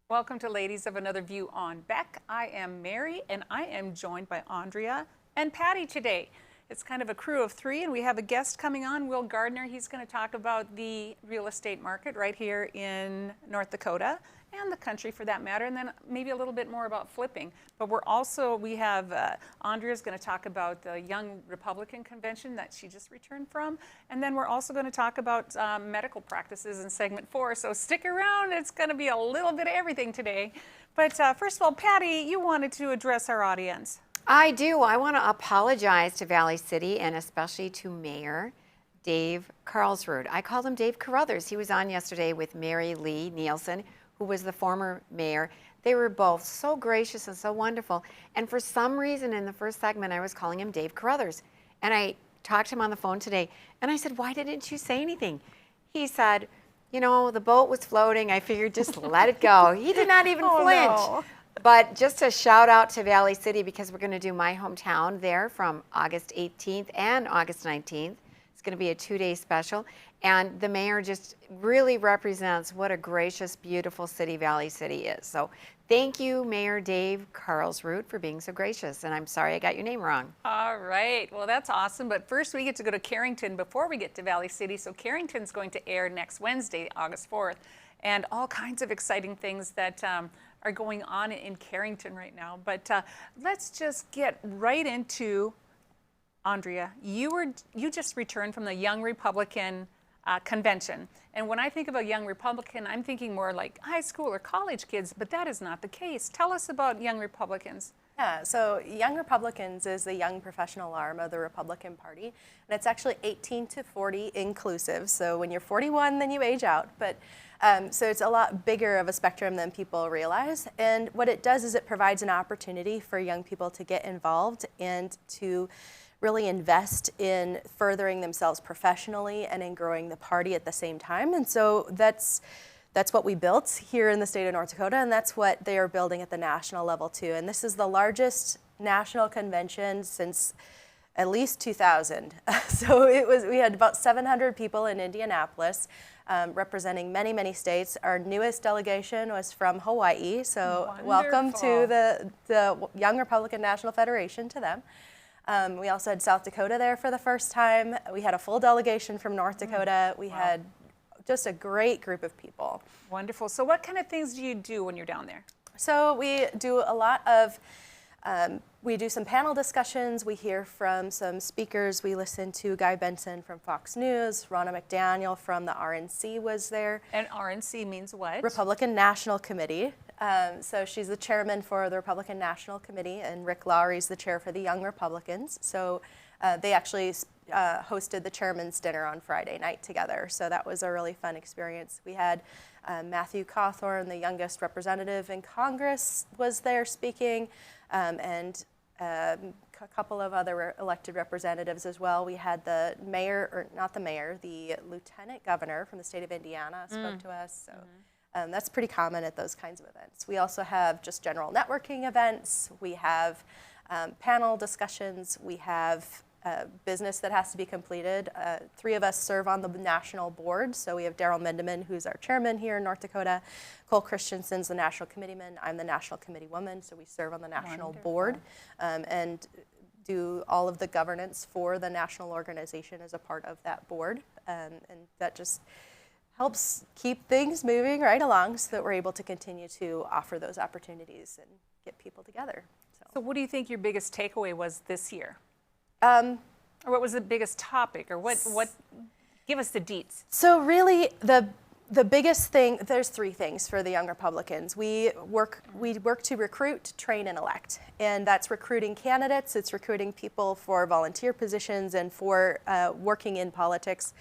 Welcome to Ladies of Another View on Beck. I am Mary, and I am joined by Andrea and Patty today. It's kind of a crew of three, and we have a guest coming on, Will Gardner. He's going to talk about the real estate market right here in North Dakota, and the country for that matter, and then maybe a little bit more about flipping. But we have Andrea's going to talk about the Young Republican Convention that she just returned from, and then we're also going to talk about medical practices in segment 4. So stick around, it's going to be a little bit of everything today. But first of all, Patty, you wanted to address our audience. I do. I want to apologize to Valley City and especially to Mayor Dave Carlsrud. I called him Dave Carruthers. He was on yesterday with Mary Lee Nielsen, who was the former mayor. They were both so gracious and so wonderful. And for some reason in the first segment, I was calling him Dave Carruthers. And I talked to him on the phone today, and I said, why didn't you say anything? He said, you know, the boat was floating. I figured just let it go. He did not even flinch. No. But just a shout out to Valley City, because we're going to do my hometown there from August 18th and August 19th. It's going to be a 2-day special. And the mayor just really represents what a gracious, beautiful city Valley City is. So thank you, Mayor Dave Carlsrud, for being so gracious. And I'm sorry I got your name wrong. All right. Well, that's awesome. But first, we get to go to Carrington before we get to Valley City. So Carrington's going to air next Wednesday, August 4th. And all kinds of exciting things that are going on in Carrington right now. But let's just get right into, Andrea, you just returned from the Young Republican Convention. And when I think of a Young Republican, I'm thinking more like high school or college kids, but that is not the case. Tell us about Young Republicans. Yeah, so Young Republicans is the young professional arm of the Republican Party, and it's actually 18 to 40 inclusive. So when you're 41, then you age out. But so it's a lot bigger of a spectrum than people realize. And what it does is it provides an opportunity for young people to get involved and to really invest in furthering themselves professionally and in growing the party at the same time. And so that's what we built here in the state of North Dakota, and that's what they are building at the national level too. And this is the largest national convention since at least 2000. So we had about 700 people in Indianapolis, representing many, many states. Our newest delegation was from Hawaii, so Wonderful. Welcome to the Young Republican National Federation to them. We also had South Dakota there for the first time. We had a full delegation from North Dakota. We had just a great group of people. Wonderful. So what kind of things do you do when you're down there? So we do a lot of, we do some panel discussions. We hear from some speakers. We listen to Guy Benson from Fox News. Ronna McDaniel from the RNC was there. And RNC means what? Republican National Committee. So she's the chairman for the Republican National Committee, and Rick Lowry's the chair for the Young Republicans. So they actually hosted the chairman's dinner on Friday night together. So that was a really fun experience. We had Matthew Cawthorn, the youngest representative in Congress, was there speaking, and a couple of other elected representatives as well. We had the mayor, or not the mayor, the lieutenant governor from the state of Indiana spoke to us. So. That's pretty common at those kinds of events. We also have just general networking events. We have panel discussions. We have business that has to be completed. 3 of us serve on the national board. So we have Daryl Mendeman, who's our chairman here in North Dakota. Cole Christensen's the national committeeman. I'm the national committee woman, so we serve on the national board and do all of the governance for the national organization as a part of that board. And that just helps keep things moving right along so that we're able to continue to offer those opportunities and get people together. So what do you think your biggest takeaway was this year? Or what was the biggest topic? Or what give us the deets. So really the biggest thing, there's 3 things for the Young Republicans. We work to recruit, train, and elect. And that's recruiting candidates, it's recruiting people for volunteer positions and for working in politics,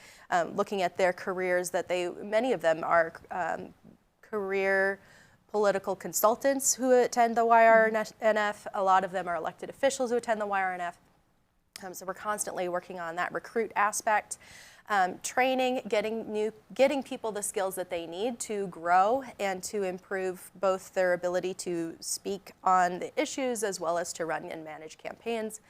looking at their careers that many of them are career political consultants who attend the YRNF. A lot of them are elected officials who attend the YRNF. So we're constantly working on that recruit aspect. Training, getting people the skills that they need to grow and to improve both their ability to speak on the issues as well as to run and manage campaigns.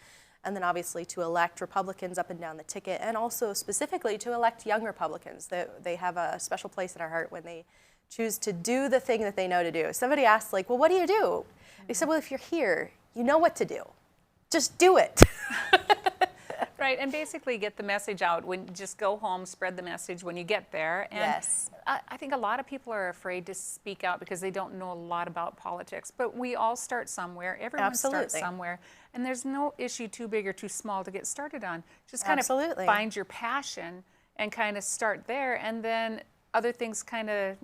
And then obviously to elect Republicans up and down the ticket, and also specifically to elect young Republicans. They have a special place in our heart when they choose to do the thing that they know to do. Somebody asked, like, well, what do you do? They said, well, if you're here, you know what to do. Just do it. Right, and basically get the message out. When just go home, spread the message when you get there. And Yes. I think a lot of people are afraid to speak out because they don't know a lot about politics. But we all start somewhere. Everyone starts Absolutely. somewhere. And there's no issue too big or too small to get started on. Just kind Absolutely. of find your passion and kind of start there, and then other things kind of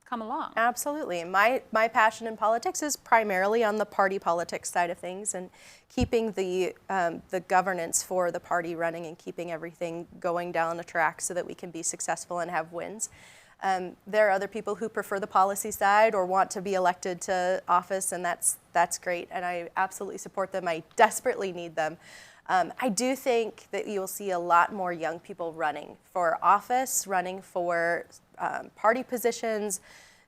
come along. Absolutely. My passion in politics is primarily on the party politics side of things and keeping the governance for the party running and keeping everything going down the track so that we can be successful and have wins. There are other people who prefer the policy side or want to be elected to office, and that's great, and I absolutely support them. I desperately need them. I do think that you'll see a lot more young people running for office, running for party positions,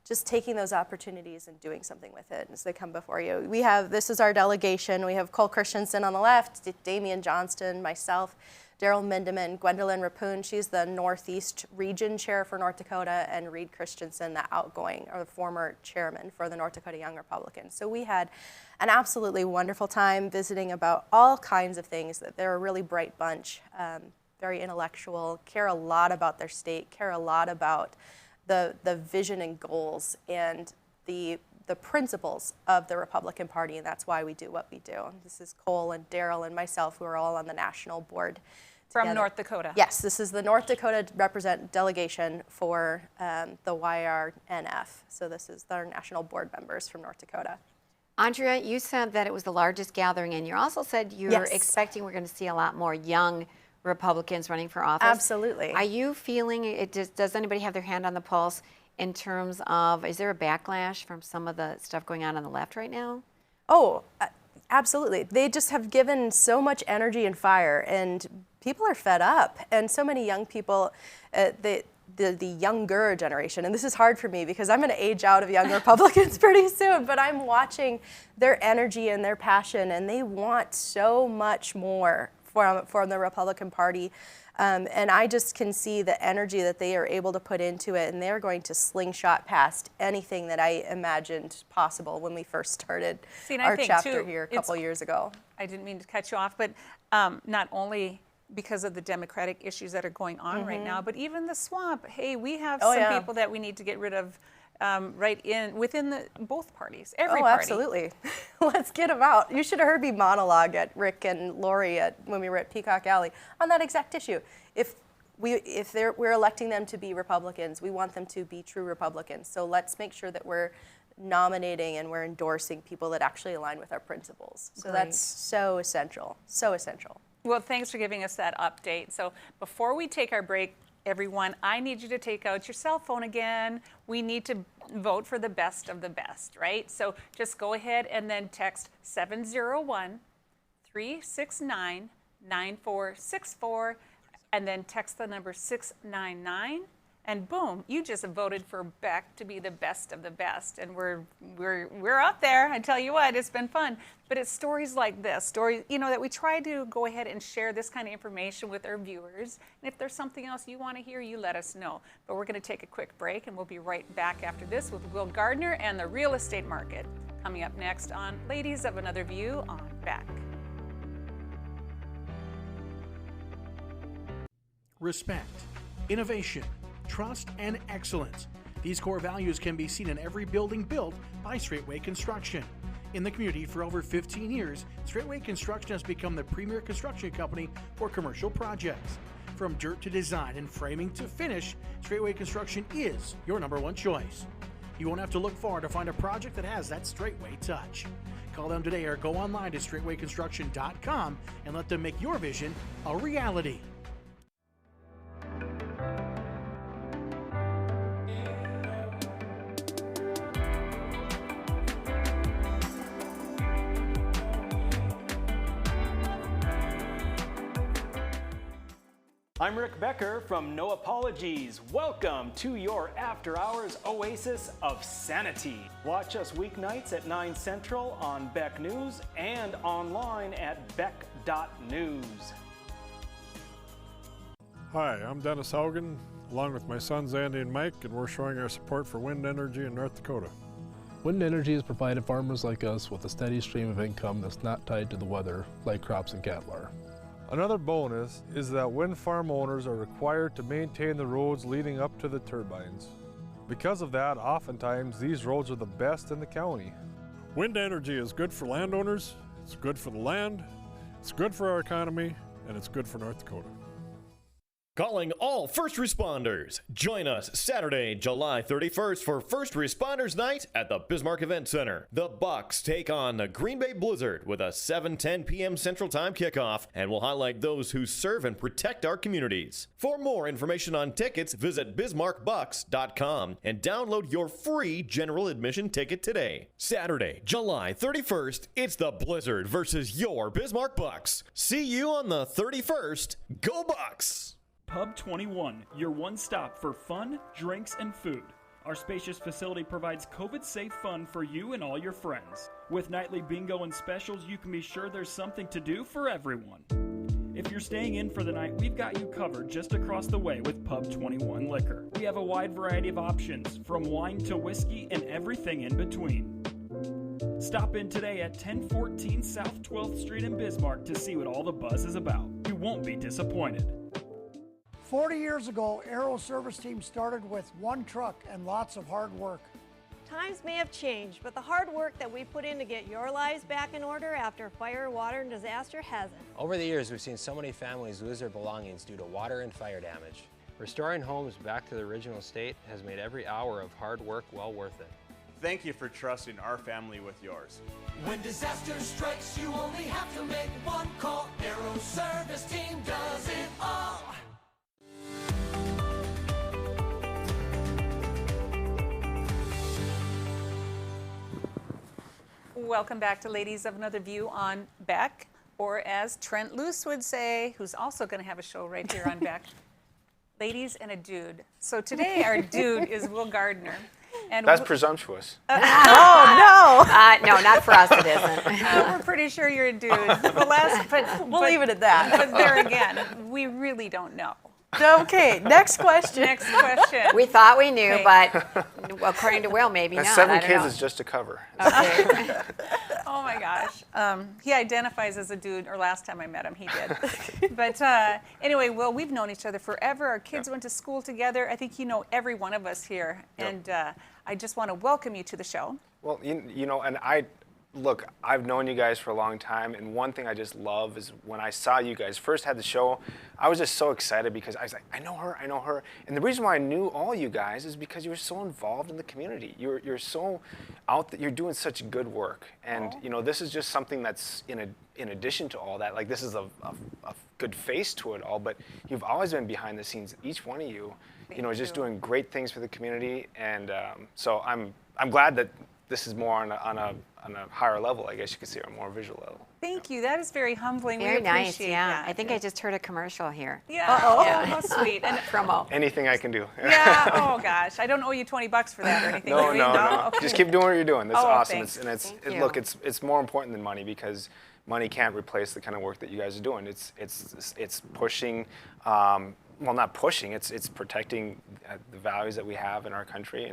just taking those opportunities and doing something with it as they come before you. This is our delegation. We have Cole Christensen on the left, Damian Johnston, myself, Daryl Mindeman, Gwendolyn Rapoon, she's the Northeast Region Chair for North Dakota, and Reed Christensen, the outgoing, or the former chairman for the North Dakota Young Republicans. So we had an absolutely wonderful time visiting about all kinds of things. They're a really bright bunch, very intellectual, care a lot about their state, care a lot about the vision and goals and the principles of the Republican Party, and that's why we do what we do. This is Cole and Daryl and myself, who are all on the national board From together. North Dakota. Yes, this is the North Dakota delegation for the YRNF. So this is our national board members from North Dakota. Andrea, you said that it was the largest gathering, and you also said you're Yes. expecting we're going to see a lot more young Republicans running for office. Absolutely. Are you feeling it? Does anybody have their hand on the pulse in terms of, is there a backlash from some of the stuff going on the left right now? Oh, absolutely. They just have given so much energy and fire, and people are fed up. And so many young people, the younger generation, and this is hard for me because I'm going to age out of young Republicans pretty soon, but I'm watching their energy and their passion, and they want so much more from the Republican Party. And I just can see the energy that they are able to put into it, and they're going to slingshot past anything that I imagined possible when we first started our chapter here a couple years ago. I didn't mean to cut you off, but not only because of the Democratic issues that are going on right now, but even the swamp. Hey, we have some people that we need to get rid of within both parties, every party. Absolutely. Let's get them out. You should have heard me monologue at Rick and Lori when we were at Peacock Alley on that exact issue. If we're electing them to be Republicans, we want them to be true Republicans. So let's make sure that we're nominating and we're endorsing people that actually align with our principles. So that's so essential, so essential. Well, thanks for giving us that update. So before we take our break, everyone, I need you to take out your cell phone again. We need to vote for the best of the best, right? So just go ahead and then text 701-369-9464 and then text the number 699, and boom, you just voted for Beck to be the best of the best. And we're up there. I tell you what, it's been fun. But it's stories like this, stories, that we try to go ahead and share this kind of information with our viewers. And if there's something else you want to hear, you let us know. But we're going to take a quick break, and we'll be right back after this with Will Gardner and the real estate market. Coming up next on Ladies of Another View on Beck. Respect, innovation, trust, and excellence. These core values can be seen in every building built by Straightway Construction. In the community for over 15 years, Straightway Construction has become the premier construction company for commercial projects. From dirt to design and framing to finish, Straightway Construction is your #1 choice. You won't have to look far to find a project that has that Straightway touch. Call them today or go online to straightwayconstruction.com and let them make your vision a reality. I'm Rick Becker from No Apologies. Welcome to your after-hours oasis of sanity. Watch us weeknights at 9 Central on Beck News and online at beck.news. Hi, I'm Dennis Haugen, along with my sons Andy and Mike, and we're showing our support for wind energy in North Dakota. Wind energy has provided farmers like us with a steady stream of income that's not tied to the weather like crops and cattle are. Another bonus is that wind farm owners are required to maintain the roads leading up to the turbines. Because of that, oftentimes these roads are the best in the county. Wind energy is good for landowners, it's good for the land, it's good for our economy, and it's good for North Dakota. Calling all first responders. Join us Saturday, July 31st for First Responders Night at the Bismarck Event Center. The Bucks take on the Green Bay Blizzard with a 7:10 p.m. Central Time kickoff, and will highlight those who serve and protect our communities. For more information on tickets, visit bismarckbucks.com and download your free general admission ticket today. Saturday, July 31st, it's the Blizzard versus your Bismarck Bucks. See you on the 31st. Go Bucks! Pub 21, your one stop for fun, drinks, and food. Our spacious facility provides COVID-safe fun for you and all your friends. With nightly bingo and specials, you can be sure there's something to do for everyone. If you're staying in for the night, we've got you covered just across the way with Pub 21 Liquor. We have a wide variety of options, from wine to whiskey and everything in between. Stop in today at 1014 South 12th Street in Bismarck to see what all the buzz is about. You won't be disappointed. 40 years ago, Aero Service Team started with one truck and lots of hard work. Times may have changed, but the hard work that we put in to get your lives back in order after fire, water, and disaster hasn't. Over the years, we've seen so many families lose their belongings due to water and fire damage. Restoring homes back to the original state has made every hour of hard work well worth it. Thank you for trusting our family with yours. When disaster strikes, you only have to make one call. Aero Service Team does it all. Welcome back to Ladies of Another View on Beck, or as Trent Luce would say, who's also going to have a show right here on Beck, Ladies and a Dude. So today our dude is Will Gardner. And that's presumptuous. No, not for us it isn't. We're pretty sure you're a dude. We'll leave it at that. But there again, we really don't know. Okay, next question. Next question. We thought we knew, but according to Will, maybe not. 7 kids is just a cover. Okay. Oh my gosh. He identifies as a dude, or last time I met him, he did. But anyway, Will, we've known each other forever. Our kids went to school together. I think you know every one of us here. And I just want to welcome you to the show. Well, you know, and look, I've known you guys for a long time, and one thing I just love is when I saw you guys first had the show, I was just so excited because I was like, I know her. And the reason why I knew all you guys is because you were so involved in the community. You're so out there, you're doing such good work. And you know, this is just something that's in addition to all that, like this is a good face to it all, but you've always been behind the scenes, each one of you, you know, just doing great things for the community. And so I'm glad that this is more on a higher level, I guess you could say, or a more visual level. Thank you. That is very humbling. Very we nice. appreciate Yeah, that. I think I just heard a commercial here. Yeah. Oh, how sweet. And promo. Anything I can do. Yeah. Oh gosh, I don't owe you $20 for that or anything. No. Okay. Just keep doing what you're doing. That's awesome. Thanks. Look, it's more important than money because money can't replace the kind of work that you guys are doing. It's pushing. Well, not pushing. It's protecting the values that we have in our country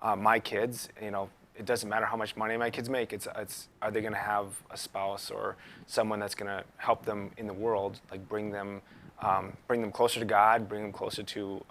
and my kids. You know. It doesn't matter how much money my kids make. It's are they going to have a spouse or someone that's going to help them in the world, like bring them closer to God, bring them closer to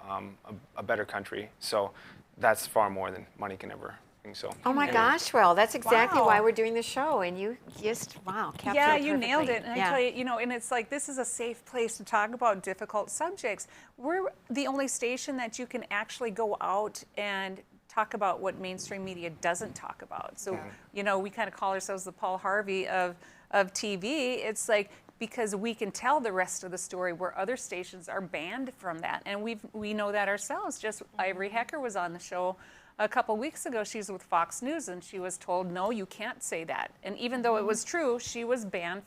a better country. So that's far more than money can ever bring. So. Oh my gosh, Will, that's exactly why we're doing the show, and you just captured Yeah, it you nailed perfectly. it. And I tell you, you know, and it's like this is a safe place to talk about difficult subjects. We're the only station that you can actually go out and talk about what mainstream media doesn't talk about. So, you know, we kind of call ourselves the Paul Harvey of TV. It's like, because we can tell the rest of the story where other stations are banned from that. And we know that ourselves. Just Ivory Hecker was on the show a couple weeks ago. She's with Fox News and she was told, no, you can't say that. And even though it was true, she was banned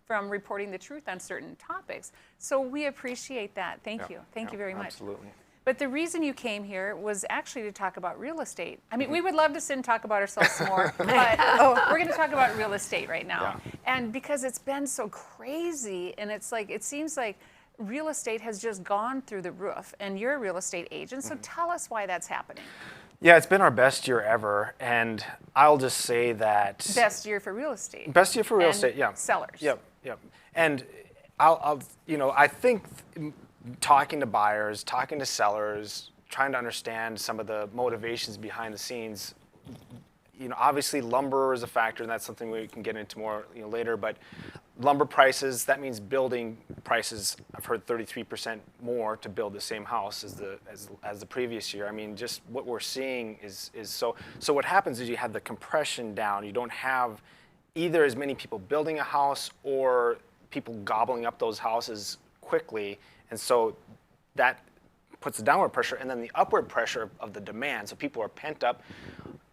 from reporting the truth on certain topics. So we appreciate that. Thank you. Thank you very much. Absolutely. But the reason you came here was actually to talk about real estate. I mean, we would love to sit and talk about ourselves some more, but we're going to talk about real estate right now. And because it's been so crazy, and it's like, it seems like real estate has just gone through the roof, and you're a real estate agent, so tell us why that's happening. Yeah, it's been our best year ever, and I'll just say that Best year for real estate. Best year for real and estate, yeah. Sellers. Yep. And I think talking to buyers, talking to sellers, trying to understand some of the motivations behind the scenes. Obviously lumber is a factor, and that's something we can get into more later. But lumber prices, that means building prices. I've heard 33% more to build the same house as the previous year. I mean, just what we're seeing is so. So what happens is you have the compression down. You don't have either as many people building a house or people gobbling up those houses quickly, and so that puts the downward pressure, and then the upward pressure of the demand. So people are pent up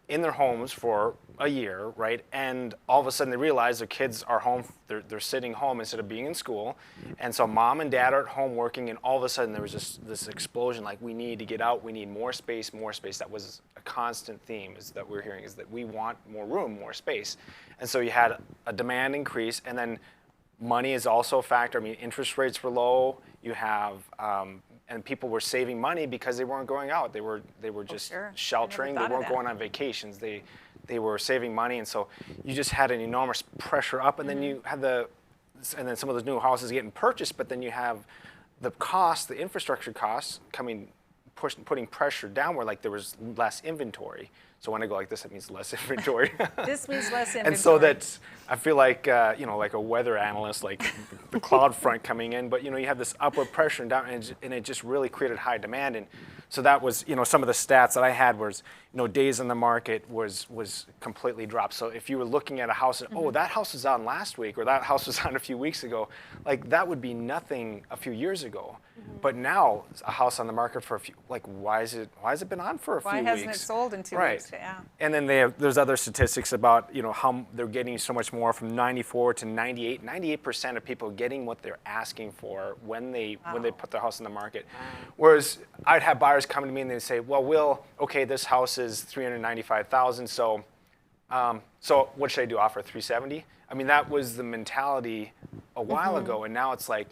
in their homes for a year, right? And all of a sudden they realize their kids are home, they're sitting home instead of being in school. And so mom and dad are at home working, and all of a sudden there was just this explosion, like, we need to get out, we need more space, more space. That was a constant theme is that we're hearing, is that we want more room, more space. And so you had a demand increase, and then money is also a factor. I mean, interest rates were low. You have, and people were saving money because they weren't going out. They were just sheltering. They weren't going on vacations. They were saving money, and so you just had an enormous pressure up. And then you had and then some of those new houses getting purchased. But then you have the cost, the infrastructure costs putting pressure downward. Like there was less inventory. So when I go like this, it means less inventory. This means less inventory. And so I feel like, like a weather analyst, like the cloud front coming in, but you have this upward pressure and down, and it just really created high demand. And so that was, some of the stats that I had was, days on the market was completely dropped. So if you were looking at a house, and, oh, that house was on last week, or that house was on a few weeks ago, like that would be nothing a few years ago. But now a house on the market for a few, like why has it been on for a few weeks? Why hasn't it sold in 2 weeks? Yeah. And then there's other statistics about how they're getting so much more, from 94 to 98. 98% of people getting what they're asking for when they put their house on the market. Whereas I'd have buyers come to me and they'd say, well, Will, okay, this house is $395,000, so what should I do? Offer $370,000? I mean, that was the mentality a while ago, and now it's like,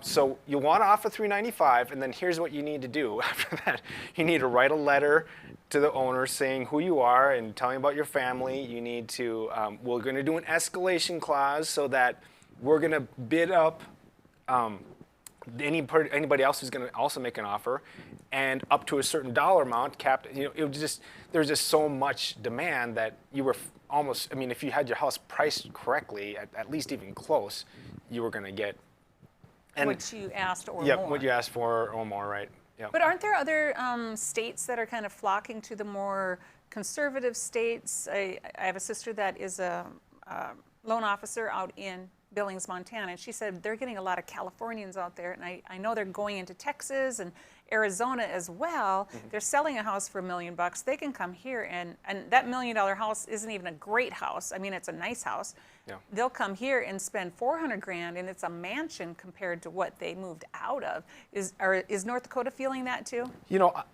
so you want to offer $395,000, and then here's what you need to do after that. You need to write a letter to the owner saying who you are and telling about your family. You need to, we're going to do an escalation clause so that we're going to bid up anybody else who's going to also make an offer, and up to a certain dollar amount capped. There was just so much demand that you were almost, I mean, if you had your house priced correctly, at least even close, you were going to get what you asked or more. Yeah, what you asked for or more, right. Yep. But aren't there other states that are kind of flocking to the more conservative states? I have a sister that is a loan officer out in Billings, Montana, and she said they're getting a lot of Californians out there, and I know they're going into Texas and Arizona as well. They're selling a house for $1 million. They can come here, and that $1 million house isn't even a great house. I mean, it's a nice house. Yeah. They'll come here and spend $400,000, and it's a mansion compared to what they moved out of. Is North Dakota feeling that too?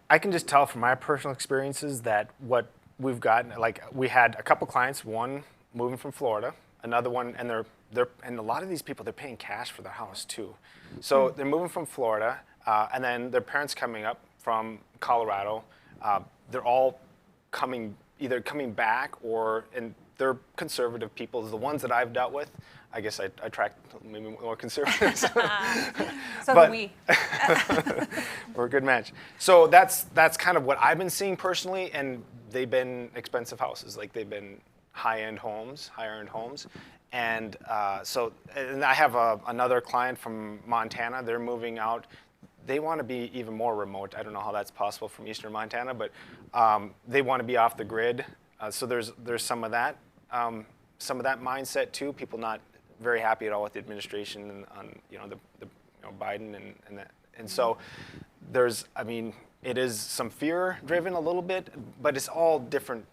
I can just tell from my personal experiences that what we've gotten, like we had a couple clients, one moving from Florida, another one, and and a lot of these people, they're paying cash for their house too. So they're moving from Florida, and then their parents coming up from Colorado. They're all either coming back and they're conservative people. The ones that I've dealt with, I guess I attract maybe more conservatives. So do we. We're a good match. So that's kind of what I've been seeing personally, and they've been expensive houses. Like they've been higher-end homes. And and I have another client from Montana. They're moving out. They want to be even more remote. I don't know how that's possible from eastern Montana, but they want to be off the grid. So there's some of that mindset too. People not very happy at all with the administration and on Biden and that. And so it is some fear driven a little bit, but it's all different.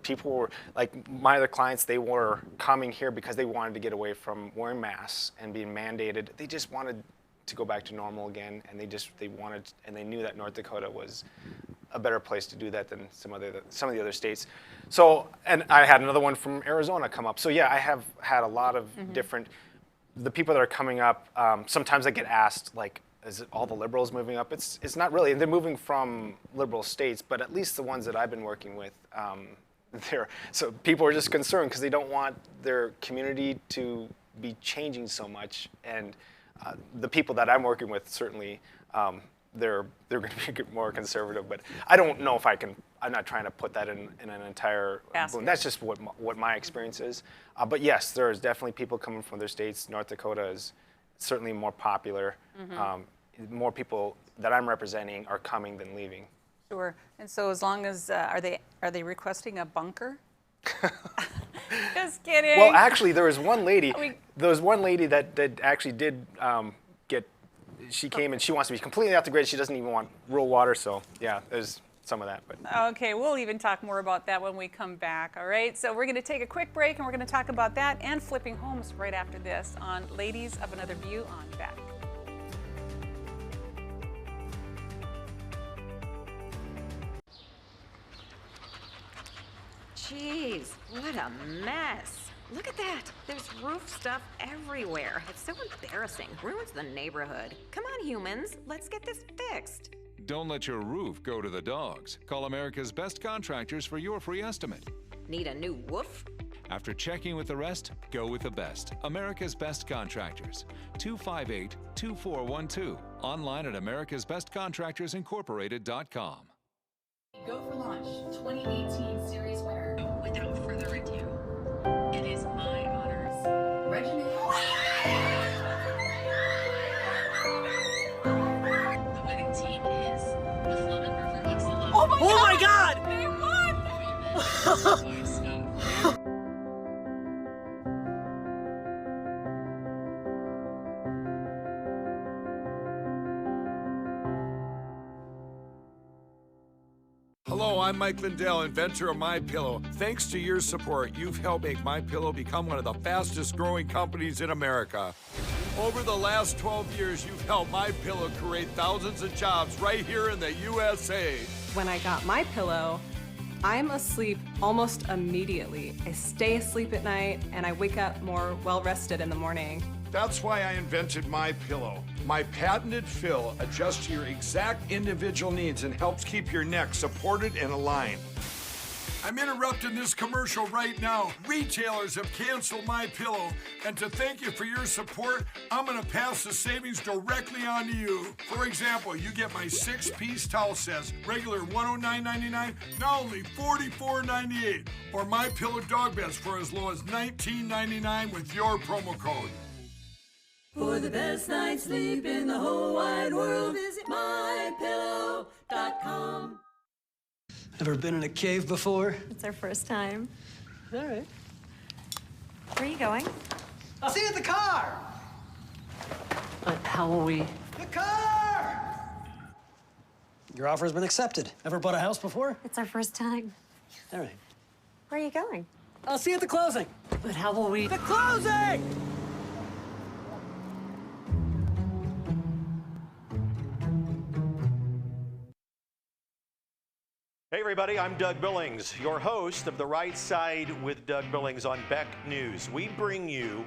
People were like my other clients. They were coming here because they wanted to get away from wearing masks and being mandated. They just wanted to go back to normal again, and they knew that North Dakota was a better place to do that than some of the other states. So, and I had another one from Arizona come up. So yeah, I have had a lot of different. the people that are coming up, sometimes I get asked, like, is it all the liberals moving up? It's not really. They're moving from liberal states, but at least the ones that I've been working with, so people are just concerned because they don't want their community to be changing so much. And the people that I'm working with, certainly, they're going to be more conservative. But I don't know if I can. I'm not trying to put that in an entire balloon. That's just what my experience is. But yes, there's definitely people coming from other states. North Dakota is certainly more popular. More people that I'm representing are coming than leaving. Sure. And so as long as, are they requesting a bunker? Just kidding. Well, actually, there was one lady. That actually did get. She came and she wants to be completely off the grid. She doesn't even want rural water. So yeah, there's some of that. But okay, we'll even talk more about that when we come back. All right. So we're going to take a quick break, and we're going to talk about that and flipping homes right after this on Ladies of Another View on Beck. Jeez, what a mess. Look at that. There's roof stuff everywhere. It's so embarrassing. Ruins the neighborhood. Come on, humans. Let's get this fixed. Don't let your roof go to the dogs. Call America's Best Contractors for your free estimate. Need a new woof? After checking with the rest, go with the best. America's Best Contractors. 258-2412. Online at americasbestcontractorsincorporated.com. Go for Launch 2018 series winner. Without further ado, it is my honors. Regina. The winning team is the Flumin River Excellent. Oh my God! They won! Hello, I'm Mike Lindell, inventor of MyPillow. Thanks to your support, you've helped make MyPillow become one of the fastest growing companies in America. Over the last 12 years, you've helped MyPillow create thousands of jobs right here in the USA. When I got MyPillow, I'm asleep almost immediately. I stay asleep at night and I wake up more well-rested in the morning. That's why I invented MyPillow. My patented fill adjusts to your exact individual needs and helps keep your neck supported and aligned. I'm interrupting this commercial right now. Retailers have canceled MyPillow, and to thank you for your support, I'm gonna pass the savings directly on to you. For example, you get my 6-piece towel sets, regular $109.99, now only $44.98, or MyPillow dog beds for as low as $19.99 with your promo code. For the best night's sleep in the whole wide world, visit mypillow.com. Ever been in a cave before? It's our first time. All right. Where are you going? I'll see you at the car! How will we? The car! Your offer's been accepted. Ever bought a house before? It's our first time. All right. Where are you going? I'll see you at the closing. But how will we? The closing! Hey everybody, I'm Doug Billings, your host of The Right Side with Doug Billings on Beck News. We bring you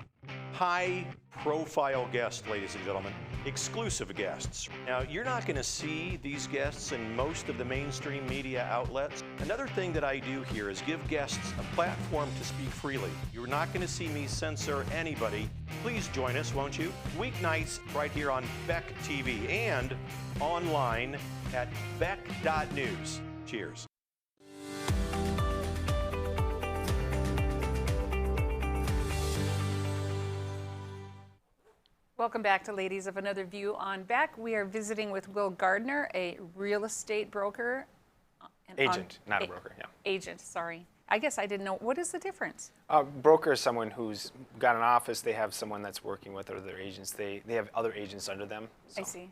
high-profile guests, ladies and gentlemen, exclusive guests. Now, you're not going to see these guests in most of the mainstream media outlets. Another thing that I do here is give guests a platform to speak freely. You're not going to see me censor anybody. Please join us, won't you? Weeknights right here on Beck TV and online at beck.news. Cheers. Welcome back to Ladies of Another View on Beck. We are visiting with Will Gardner, a real estate broker. Agent, not a broker, yeah. Agent, sorry. I guess I didn't know. What is the difference? Broker is someone who's got an office. They have someone that's working with other agents. They have other agents under them. So. I see.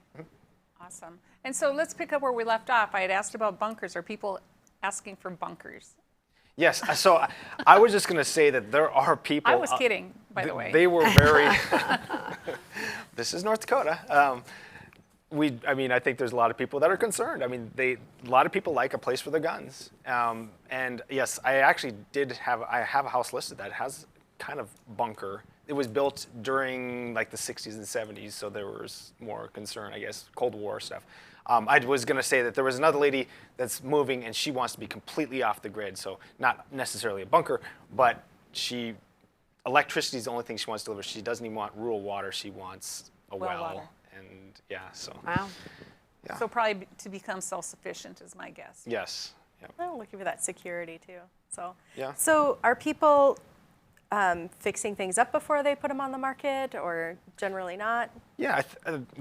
Awesome. And so let's pick up where we left off. I had asked about bunkers. Are people asking for bunkers? Yes. So I was just going to say that there are people. I was kidding, by the way. They were very. This is North Dakota. I mean, I think there's a lot of people that are concerned. I mean, a lot of people like a place for their guns. And yes, I actually I have a house listed that has kind of bunker it was built during like the 60s and 70s, so there was more concern, I guess, Cold War stuff. I was going to say that there was another lady that's moving, and she wants to be completely off the grid, so not necessarily a bunker, but electricity is the only thing she wants to deliver. She doesn't even want rural water. She wants a well. Water. And yeah, so. Wow. Yeah. So probably to become self-sufficient is my guess. Yes. Yep. Oh, looking for that security too. So. Yeah. So are people fixing things up before they put them on the market, or generally not? Yeah,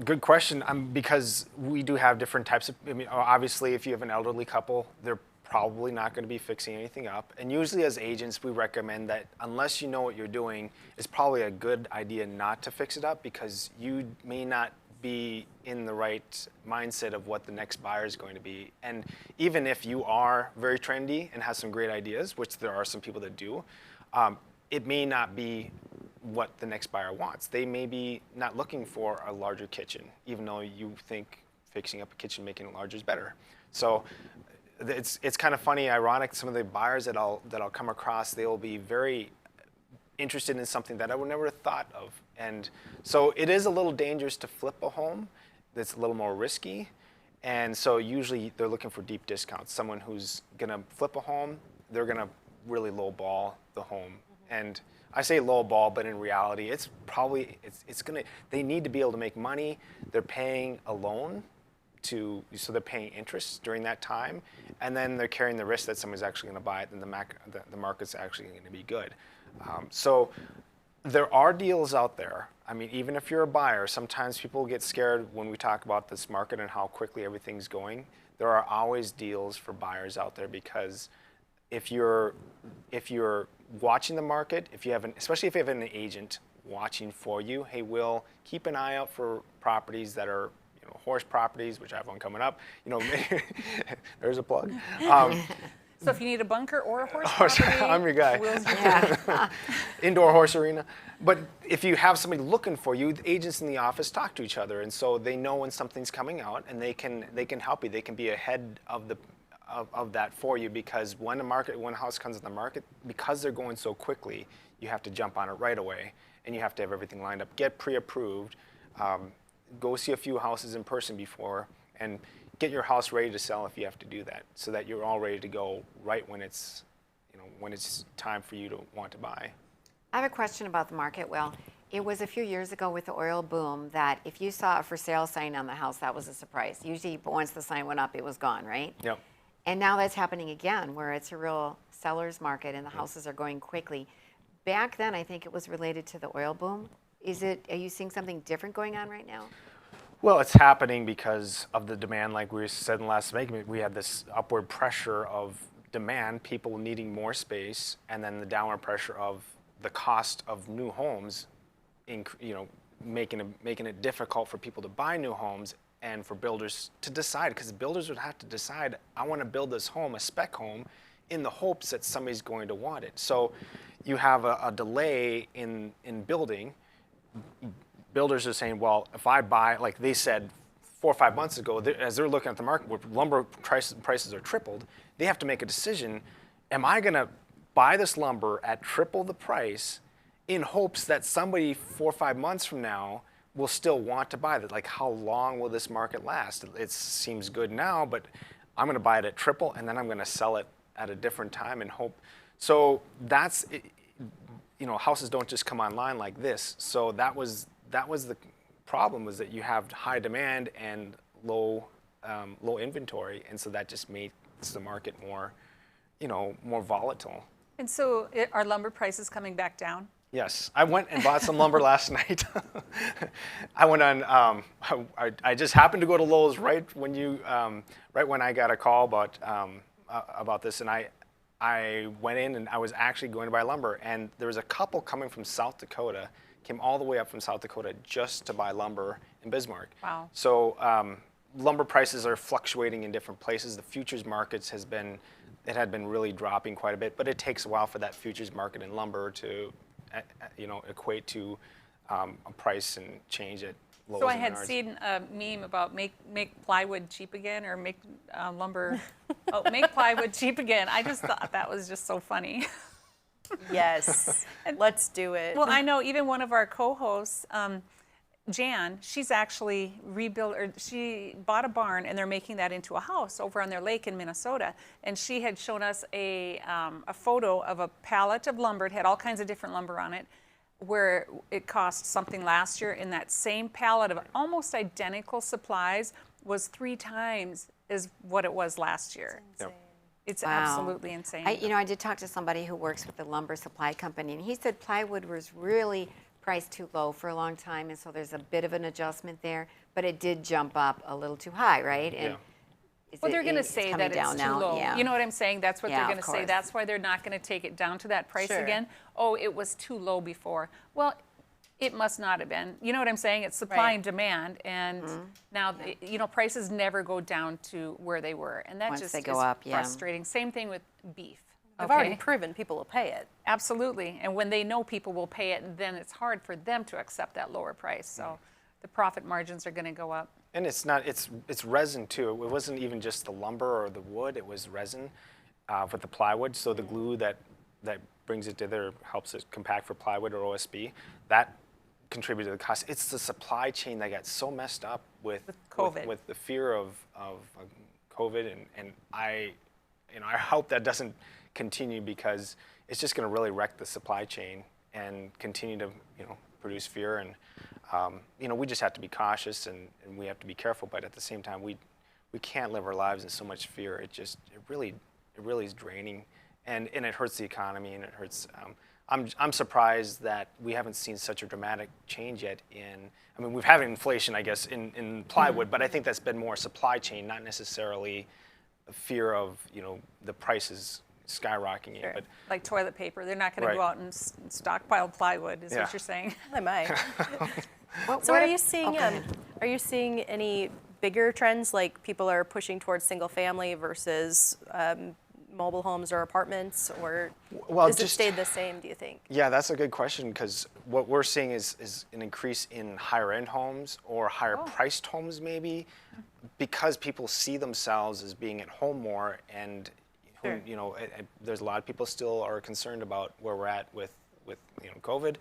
good question. Because we do have different types of. I mean, obviously, if you have an elderly couple, they're probably not going to be fixing anything up. And usually, as agents, we recommend that unless you know what you're doing, it's probably a good idea not to fix it up, because you may not be in the right mindset of what the next buyer is going to be. And even if you are very trendy and have some great ideas, which there are some people that do, it may not be what the next buyer wants. They may be not looking for a larger kitchen, even though you think fixing up a kitchen, making it larger is better. So it's kind of funny, ironic, some of the buyers that I'll come across, they will be very interested in something that I would never have thought of. And so it is a little dangerous to flip a home. It's a little more risky. And so usually they're looking for deep discounts. Someone who's gonna flip a home, they're gonna really lowball the home. And I say lowball, but in reality, it's probably, they need to be able to make money. They're paying a loan so they're paying interest during that time. And then they're carrying the risk that someone's actually gonna buy it, and the market's actually gonna be good. So there are deals out there. I mean, even if you're a buyer, sometimes people get scared when we talk about this market and how quickly everything's going. There are always deals for buyers out there, because if you're watching the market, especially if you have an agent watching for you, hey, Will, keep an eye out for properties that are horse properties, which I have one coming up. There's a plug. So if you need a bunker or a horse property, I'm your guy. Will's your guy. Indoor horse arena. But if you have somebody looking for you, the agents in the office talk to each other, and so they know when something's coming out, and they can help you. They can be ahead of that for you, because when a house comes on the market, because they're going so quickly, you have to jump on it right away, and you have to have everything lined up, get pre-approved, go see a few houses in person before, and get your house ready to sell if you have to do that, so that you're all ready to go right when it's time for you to want to buy. I have a question about the market, Will. It was a few years ago with the oil boom that if you saw a for sale sign on the house, that was a surprise. Usually once the sign went up, it was gone, right? Yep. And now that's happening again, where it's a real seller's market and the houses are going quickly. Back then, I think it was related to the oil boom. Are you seeing something different going on right now? Well, it's happening because of the demand. Like we said in the last segment, we had this upward pressure of demand, people needing more space, and then the downward pressure of the cost of new homes, making it difficult for people to buy new homes and for builders to decide, because builders would have to decide, I want to build this home, a spec home, in the hopes that somebody's going to want it. So you have a delay in building. Builders are saying, well, if I buy, like they said 4 or 5 months ago, as they're looking at the market where lumber prices are tripled, they have to make a decision, am I going to buy this lumber at triple the price in hopes that somebody 4 or 5 months from now will still want to buy that? Like, how long will this market last? It seems good now, but I'm going to buy it at triple, and then I'm going to sell it at a different time and hope. So that's, houses don't just come online like this. So that was the problem, was that you have high demand and low inventory, and so that just makes the market more volatile. And so are lumber prices coming back down? Yes, I went and bought some lumber last night. I went on. I just happened to go to Lowe's right when I got a call about this, and I went in and I was actually going to buy lumber, and there was a couple coming from South Dakota, came all the way up from South Dakota just to buy lumber in Bismarck. Wow. So lumber prices are fluctuating in different places. The futures markets had been really dropping quite a bit, but it takes a while for that futures market in lumber to equate to a price and change at Lowe's. So I had seen a meme about make plywood cheap again, or make lumber, make plywood cheap again. I just thought that was just so funny. Yes, let's do it. Well, I know even one of our co-hosts, Jan, she's actually she bought a barn and they're making that into a house over on their lake in Minnesota. And she had shown us a photo of a pallet of lumber. It had all kinds of different lumber on it, where it cost something last year, and that same pallet of almost identical supplies was 3 times as what it was last year. It's Wow. absolutely insane. I did talk to somebody who works with the lumber supply company, and he said plywood was really priced too low for a long time, and so there's a bit of an adjustment there, but it did jump up a little too high, right? And well, they're going to say that it's too low. Yeah. You know what I'm saying? That's what Yeah, they're going of to say. course. That's why they're not going to take it down to that price Sure. again. Oh, it was too low before. Well, it must not have been. You know what I'm saying? It's supply and demand, and now prices never go down to where they were, and that Once just they is go up, yeah. frustrating. Same thing with beef. They've already proven people will pay it. Absolutely, and when they know people will pay it, then it's hard for them to accept that lower price. So the profit margins are going to go up. And it's resin too. It wasn't even just the lumber or the wood, it was resin with the plywood. So the glue that brings it together helps it compact for plywood or OSB. That contributed to the cost. It's the supply chain that got so messed up with COVID, with the fear of COVID, and I hope that doesn't continue, because it's just going to really wreck the supply chain and continue to produce fear. And we just have to be cautious and we have to be careful. But at the same time, we can't live our lives in so much fear. It really is draining, and it hurts the economy, and it hurts. I'm surprised that we haven't seen such a dramatic change yet we've had inflation, I guess, in plywood, but I think that's been more supply chain, not necessarily a fear of, the prices skyrocketing. Sure. But like toilet paper, they're not going to go out and stockpile plywood, is what you're saying. They might. So are you seeing any bigger trends, like people are pushing towards single family versus mobile homes or apartments, or has it stayed the same, do you think? Yeah, that's a good question, because what we're seeing is an increase in higher end homes or higher priced homes, maybe, because people see themselves as being at home more, and there's a lot of people still are concerned about where we're at with COVID,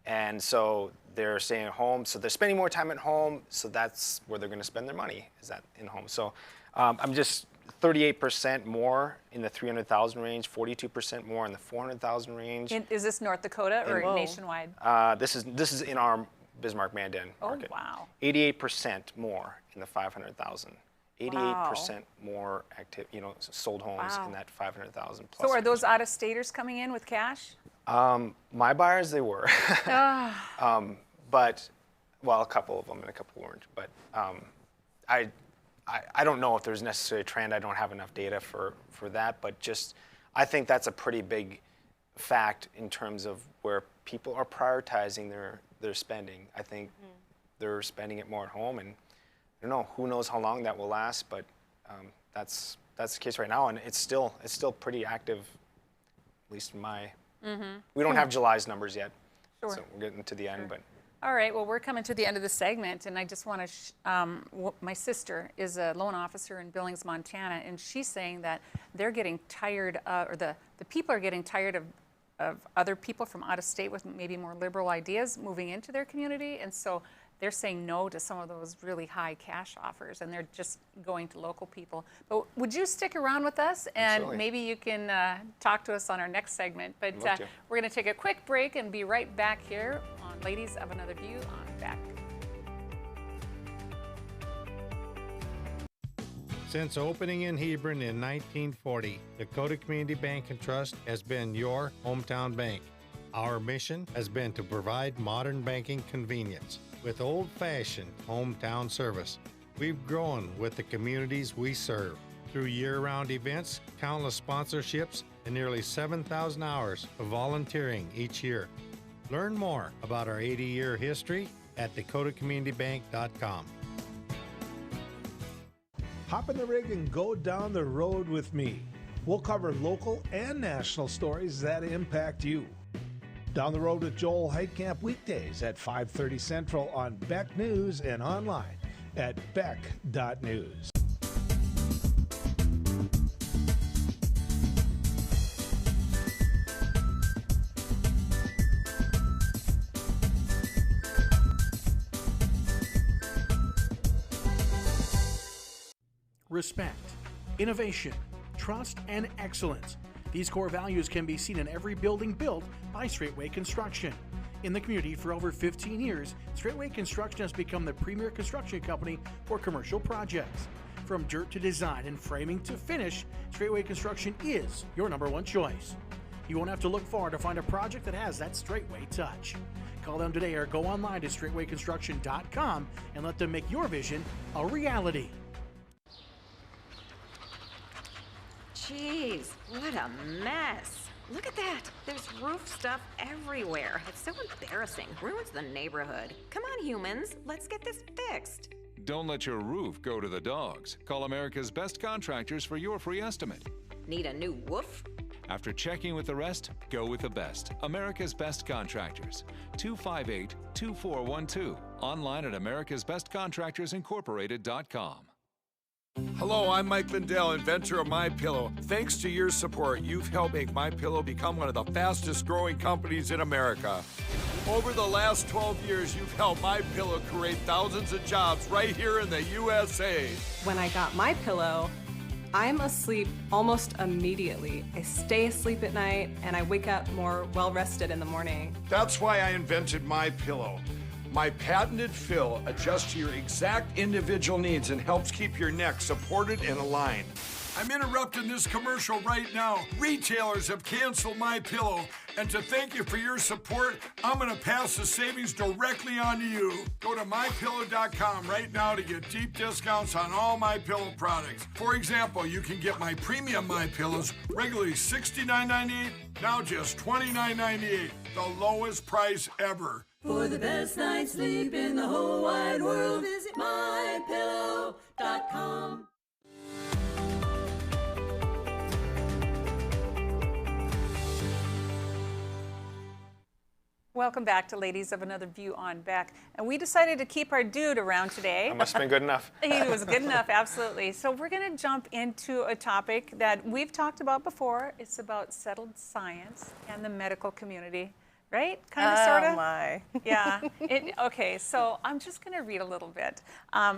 and so they're staying at home, so they're spending more time at home, so that's where they're going to spend their money, is that in home. So I'm just 38% more in the 300,000 range, 42% more in the 400,000 range. Is this North Dakota or nationwide? This is in our Bismarck-Mandan market. Oh, wow. 88% more in the 500,000. 88% more active, sold homes in that 500,000 plus. So are those out-of-staters coming in with cash? My buyers, they were. But, well, a couple of them and a couple weren't. But I don't know if there's necessarily a trend. I don't have enough data for that. But I think that's a pretty big fact in terms of where people are prioritizing their spending. I think they're spending it more at home, and I don't know, who knows how long that will last, but that's the case right now, and it's still pretty active, at least in my. We don't have July's numbers yet, so we're getting to the end, but. All right, well, we're coming to the end of the segment, and I just want to, my sister is a loan officer in Billings, Montana, and she's saying that they're getting tired, or the people are getting tired of other people from out of state with maybe more liberal ideas moving into their community, and so they're saying no to some of those really high cash offers, and they're just going to local people. But would you stick around with us, and Absolutely. maybe you can talk to us on our next segment. But we're going to take a quick break and be right back here on Ladies of Another View on Beck. Since opening in Hebron in 1940, Dakota Community Bank and Trust has been your hometown bank. Our mission has been to provide modern banking convenience with old-fashioned hometown service. We've grown with the communities we serve through year-round events, countless sponsorships, and nearly 7,000 hours of volunteering each year. Learn more about our 80-year history at dakotacommunitybank.com. Hop in the rig and go down the road with me. We'll cover local and national stories that impact you. Down the Road with Joel Heitkamp weekdays at 5:30 Central on Beck News and online at beck.news. respect, innovation, trust, and excellence. These core values can be seen in every building built by Straightway Construction. In the community for over 15 years, Straightway Construction has become the premier construction company for commercial projects. From dirt to design and framing to finish, Straightway Construction is your #1 choice. You won't have to look far to find a project that has that Straightway touch. Call them today or go online to straightwayconstruction.com and let them make your vision a reality. Jeez, what a mess. Look at that. There's roof stuff everywhere. It's so embarrassing. Ruins the neighborhood. Come on, humans. Let's get this fixed. Don't let your roof go to the dogs. Call America's Best Contractors for your free estimate. Need a new woof? After checking with the rest, go with the best. America's Best Contractors. 258-2412. Online at americasbestcontractorsincorporated.com. Hello, I'm Mike Lindell, inventor of MyPillow. Thanks to your support, you've helped make MyPillow become one of the fastest growing companies in America. Over the last 12 years, you've helped MyPillow create thousands of jobs right here in the USA. When I got my pillow, I'm asleep almost immediately. I stay asleep at night and I wake up more well-rested in the morning. That's why I invented MyPillow. My patented fill adjusts to your exact individual needs and helps keep your neck supported and aligned. I'm interrupting this commercial right now. Retailers have canceled MyPillow, and to thank you for your support, I'm going to pass the savings directly on to you. Go to MyPillow.com right now to get deep discounts on all MyPillow products. For example, you can get my premium MyPillows regularly $69.98, now just $29.98, the lowest price ever. For the best night's sleep in the whole wide world, visit mypillow.com. Welcome back to Ladies of Another View on Beck. And we decided to keep our dude around today. That must have been good enough. He was good enough, absolutely. So we're going to jump into a topic that we've talked about before. It's about settled science and the medical community. Right? Kind of, sort of? Oh, my. Yeah. Okay, so I'm just going to read a little bit.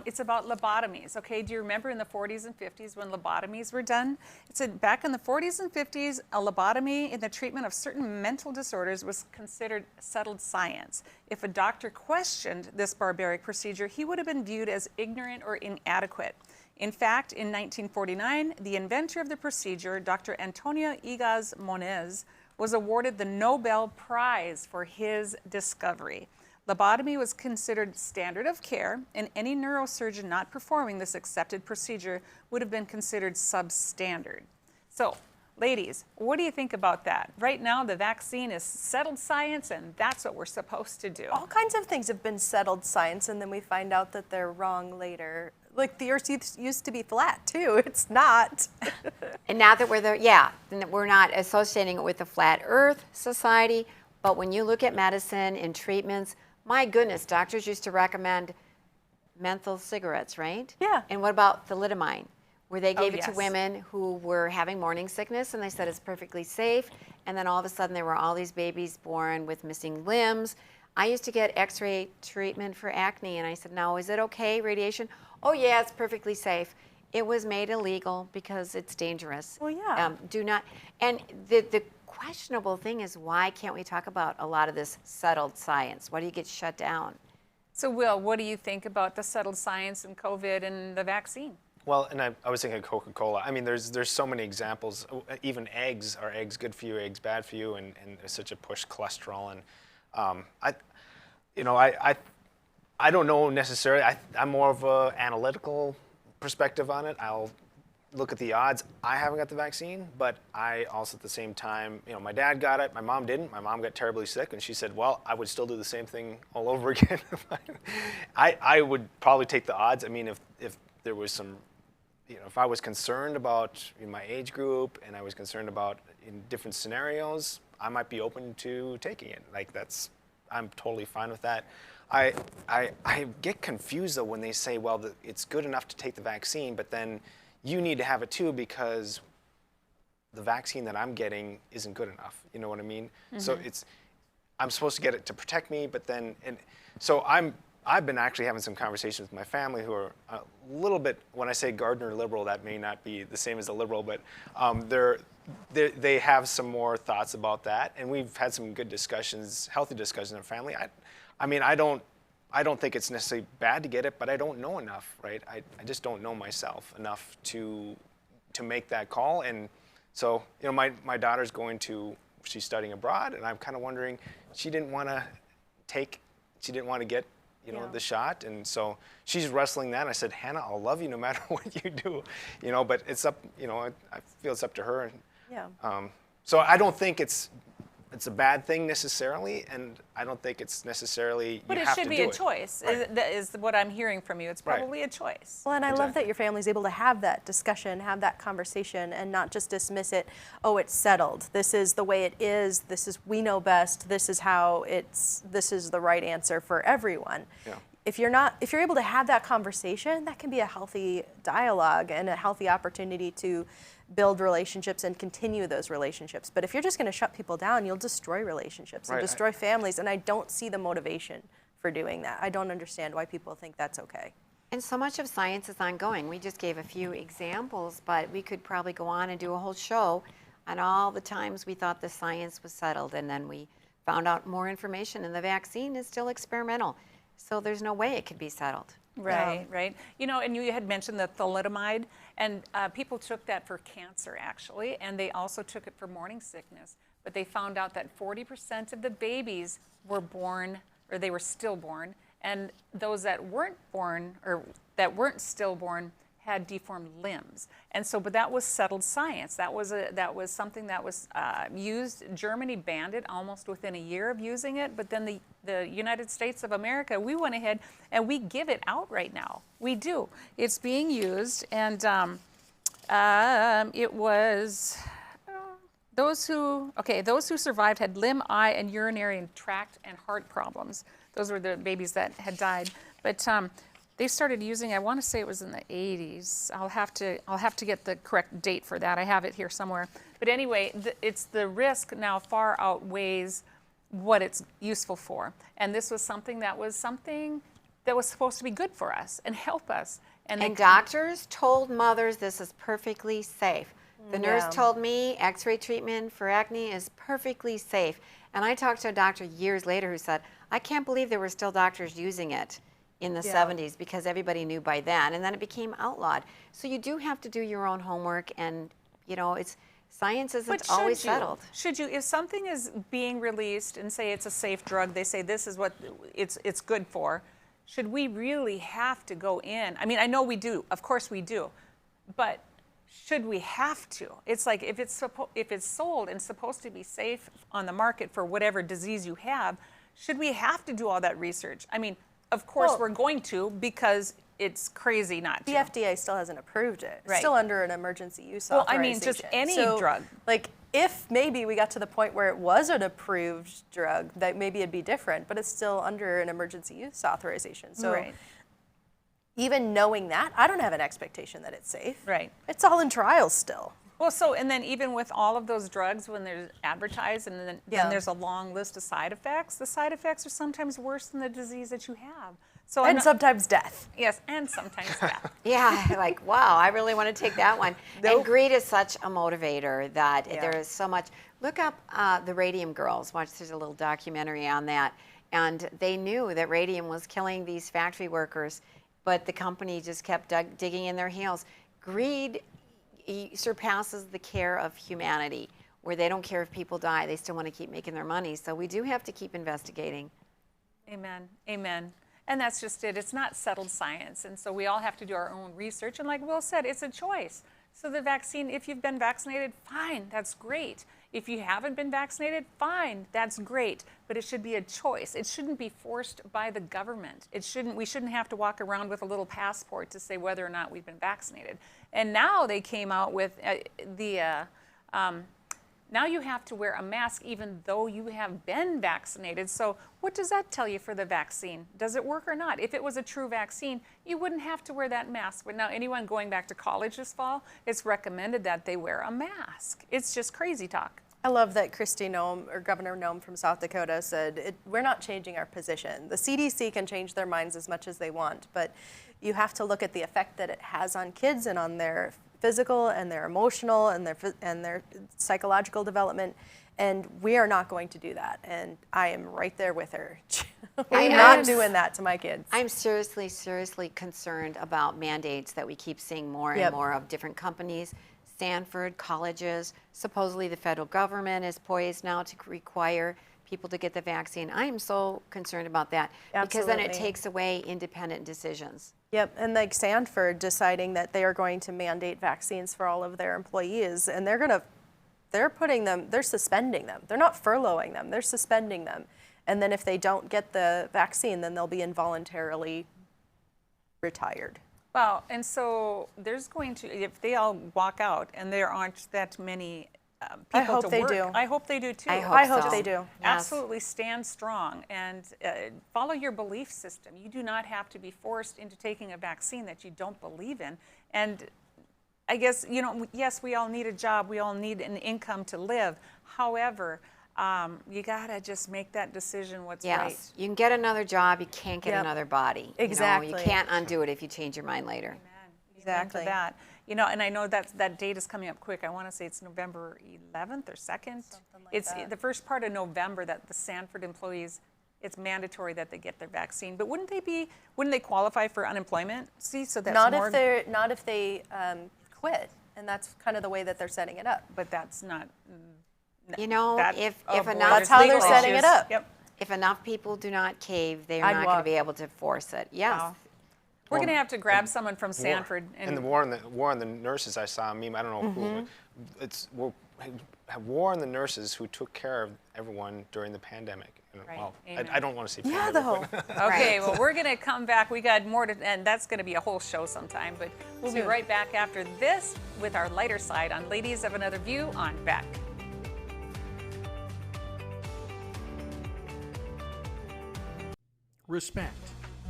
It's about lobotomies, okay? Do you remember in the 40s and 50s when lobotomies were done? It said back in the 40s and 50s, a lobotomy in the treatment of certain mental disorders was considered settled science. If a doctor questioned this barbaric procedure, he would have been viewed as ignorant or inadequate. In fact, in 1949, the inventor of the procedure, Dr. Antonio Egas Moniz, was awarded the Nobel Prize for his discovery. Lobotomy was considered standard of care, and any neurosurgeon not performing this accepted procedure would have been considered substandard. So, ladies, what do you think about that? Right now, the vaccine is settled science, and that's what we're supposed to do. All kinds of things have been settled science, and then we find out that they're wrong later. Like the Earth used to be flat too. It's not. And now that we're there, yeah, we're not associating it with the Flat Earth Society, but when you look at medicine and treatments, my goodness, doctors used to recommend menthol cigarettes, right? Yeah. And what about thalidomide, where they gave it to yes. women who were having morning sickness and they said it's perfectly safe, and then all of a sudden there were all these babies born with missing limbs. I used to get x-ray treatment for acne, and I said, now, is it okay, radiation? Oh, yeah, it's perfectly safe. It was made illegal because it's dangerous. Well, yeah. Do not, and the questionable thing is, why can't we talk about a lot of this settled science? Why do you get shut down? So, Will, what do you think about the settled science and COVID and the vaccine? Well, and I was thinking Coca-Cola. I mean, there's so many examples. Even eggs, are eggs good for you, eggs bad for you, and there's such a push cholesterol. And I don't know necessarily. I'm more of an analytical perspective on it. I'll look at the odds. I haven't got the vaccine, but I also at the same time, my dad got it, my mom didn't. My mom got terribly sick, and she said, well, I would still do the same thing all over again. I would probably take the odds. I mean, if there was some, if I was concerned about my age group and I was concerned about in different scenarios, I might be open to taking it. I'm totally fine with that. I get confused though when they say, well, it's good enough to take the vaccine, but then you need to have it too because the vaccine that I'm getting isn't good enough. You know what I mean? Mm-hmm. So I'm supposed to get it to protect me, but then, so I'm I've been actually having some conversations with my family who are a little bit, when I say Gardner liberal, that may not be the same as a liberal, but they have some more thoughts about that. And we've had some good discussions, healthy discussions in our family. I mean, I don't think it's necessarily bad to get it, but I don't know enough, right? I just don't know myself enough to make that call. And so, you know, my daughter's she's studying abroad, and I'm kind of wondering, she didn't want to get, you know, the shot. And so she's wrestling that. And I said, Hannah, I'll love you no matter what you do, you know, but it's up, you know, I feel it's up to her. And, so I don't think it's a bad thing necessarily, and I don't think it's necessarily But it should be a choice, is what I'm hearing from you. It's probably a choice. Well, and I love that your family's able to have that discussion, have that conversation, and not just dismiss it, oh, it's settled. This is the way it is. We know best. This is the right answer for everyone. Yeah. If you're able to have that conversation, that can be a healthy dialogue and a healthy opportunity to build relationships and continue those relationships. But if you're just going to shut people down, you'll destroy relationships and destroy families. And I don't see the motivation for doing that. I don't understand why people think that's okay. And so much of science is ongoing. We just gave a few examples, but we could probably go on and do a whole show on all the times we thought the science was settled, and then we found out more information, and the vaccine is still experimental. So there's no way it could be settled. Right, right. You know, and you had mentioned the thalidomide, and people took that for cancer, actually, and they also took it for morning sickness. But they found out that 40% of the babies were born, or they were stillborn, and those that weren't born, or that weren't stillborn, had deformed limbs. And so, but that was settled science. That was something that was used. Germany banned it almost within a year of using it, but then the United States of America, we went ahead and we give it out right now. We do. It's being used, and it was those who survived had limb, eye, and urinary tract and heart problems. Those were the babies that had died. But they started using, I want to say it was in the 80s. I'll have to get the correct date for that. I have it here somewhere. But anyway, it's the risk now far outweighs what it's useful for. And this was something that was supposed to be good for us and help us. And doctors told mothers this is perfectly safe. The nurse told me X-ray treatment for acne is perfectly safe. And I talked to a doctor years later who said, I can't believe there were still doctors using it in the 70s, because everybody knew by then, and then it became outlawed. So you do have to do your own homework, and you know, science isn't always settled. Should you, if something is being released and say it's a safe drug, they say this is what it's good for, should we really have to go in? I mean, I know we do, of course we do, but should we have to? It's like if it's sold and supposed to be safe on the market for whatever disease you have, should we have to do all that research? I mean, of course we're going to, because it's crazy not to. The FDA still hasn't approved it. It's Right. still under an emergency use Well, authorization. I mean, just any drug. Like, if maybe we got to the point where it was an approved drug, that maybe it'd be different, but it's still under an emergency use authorization. So Right. even knowing that, I don't have an expectation that it's safe. Right. It's all in trials still. Well, so, and then even with all of those drugs, when they're advertised and then there's a long list of side effects, the side effects are sometimes worse than the disease that you have. So And sometimes death. Yes, and sometimes death. Yeah, like, wow, I really want to take that one. And greed is such a motivator that there is so much. Look up the Radium Girls. There's a little documentary on that. And they knew that radium was killing these factory workers, but the company just kept digging in their heels. Greed surpasses the care of humanity, where they don't care if people die. They still want to keep making their money. So we do have to keep investigating. Amen. Amen. And that's just it. It's not settled science. And so we all have to do our own research. And like Will said, it's a choice. So the vaccine, if you've been vaccinated, fine, that's great. If you haven't been vaccinated, fine, that's great. But it should be a choice. It shouldn't be forced by the government. We shouldn't have to walk around with a little passport to say whether or not we've been vaccinated. And now they came out with now you have to wear a mask even though you have been vaccinated. So what does that tell you for the vaccine? Does it work or not? If it was a true vaccine, you wouldn't have to wear that mask. But now anyone going back to college this fall, it's recommended that they wear a mask. It's just crazy talk. I love that Kristi Noem, or Governor Noem from South Dakota, said, we're not changing our position. The CDC can change their minds as much as they want, but you have to look at the effect that it has on kids and on their physical and their emotional and their psychological development, and we are not going to do that. And I am right there with her. I'm not doing that to my kids. I'm seriously, seriously concerned about mandates that we keep seeing more and more of different companies. Stanford, colleges, supposedly the federal government is poised now to require people to get the vaccine. I am so concerned about that because then it takes away independent decisions. Yep, and like Stanford deciding that they are going to mandate vaccines for all of their employees, and they're suspending them. They're not furloughing them, they're suspending them. And then if they don't get the vaccine, then they'll be involuntarily retired. Well, and so there's going to, if they all walk out and there aren't that many people I hope to they work, do. I hope they do too. I hope they do. Absolutely stand strong and follow your belief system. You do not have to be forced into taking a vaccine that you don't believe in. And I guess, yes, we all need a job. We all need an income to live. However, you gotta just make that decision what's right. Yes, you can get another job, you can't get another body. Exactly. You can't undo it if you change your mind later. Amen. Exactly. To that. And I know that date is coming up quick. I want to say it's November 11th or 2nd. Something like it's that. the first part of November that the Stanford employees, it's mandatory that they get their vaccine. But wouldn't they qualify for unemployment? See, so that's not if they quit, and that's kind of the way that they're setting it up. But that's not. If enough that's how they're setting it up. Yep. If enough people do not cave, they are not going to be able to force it. Yes. Wow. We're going to have to grab someone from Stanford. And the war on the nurses, I saw a meme, I don't know who, it's war on the nurses who took care of everyone during the pandemic. Right. Well, I don't want to say pandemic. Yeah, but Okay, well, we're going to come back. We got more to, and that's going to be a whole show sometime, but we'll be right back after this with our lighter side on Ladies of Another View on Beck. Respect,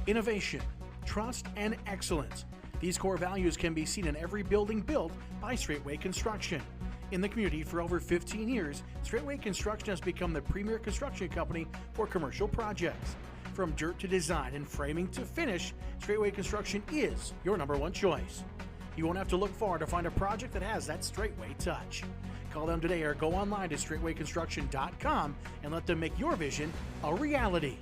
innovation, trust, and excellence. These core values can be seen in every building built by Straightway Construction. In the community for over 15 years, Straightway Construction has become the premier construction company for commercial projects. From dirt to design and framing to finish, Straightway Construction is your #1 choice. You won't have to look far to find a project that has that Straightway touch. Call them today or go online to straightwayconstruction.com and let them make your vision a reality.